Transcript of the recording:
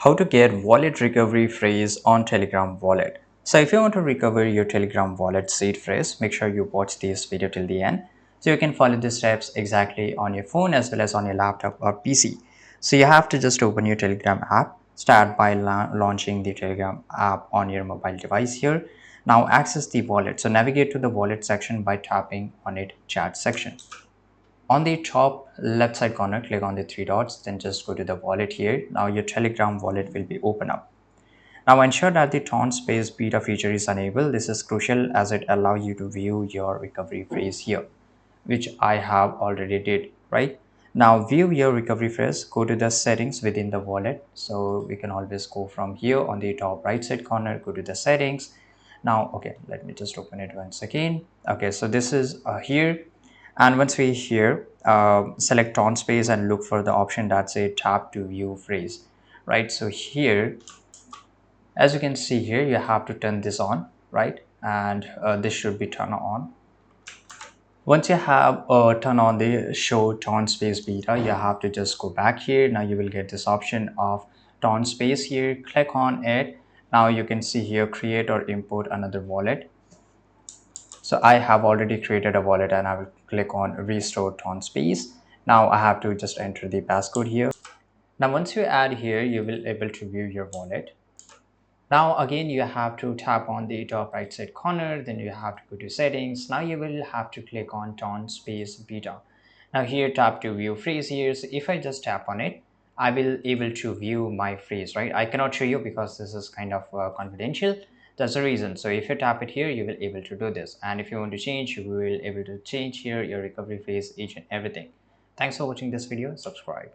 How to get wallet recovery phrase on Telegram wallet. So if you want to recover your Telegram wallet seed phrase, make sure you watch this video till the end so you can follow the steps exactly on your phone as well as on your laptop or PC. So you have to just open your Telegram app, start by launching the Telegram app on your mobile device here. Now access the wallet. So navigate to the wallet section by tapping on it chat section. On the top left side corner, click on the three dots, then just go to the wallet here. Now your Telegram wallet will be open up. Now ensure that the tone space beta feature is enabled. This is crucial as it allows you to view your recovery phrase here, which I have already did, right? Now view your recovery phrase, go to the settings within the wallet. So we can always go from here on the top right side corner, go to the settings. Now, okay, let me just open it once again. Okay, so this is here. And once we here, select tone space and look for the option that say tap to view phrase, right? So here, as you can see here, you have to turn this on, right? And this should be turned on. Once you have turn on the show tone space beta, you have to just go back here. Now you will get this option of tone space here. Click on it. Now you can see here, create or import another wallet. So I have already created a wallet and I will click on restore tone space. Now I have to just enter the passcode here. Now once you add here, you will able to view your wallet. Now again, you have to tap on the top right side corner, then you have to go to settings. Now you will have to click on tone space beta. Now here tap to view phrase here. So if I just tap on it, I will able to view my phrase, right? I cannot show you because this is kind of confidential. That's the reason. So if you tap it here, you will able to do this. And if you want to change, you will able to change here your recovery phrase, each and everything. Thanks for watching this video. Subscribe.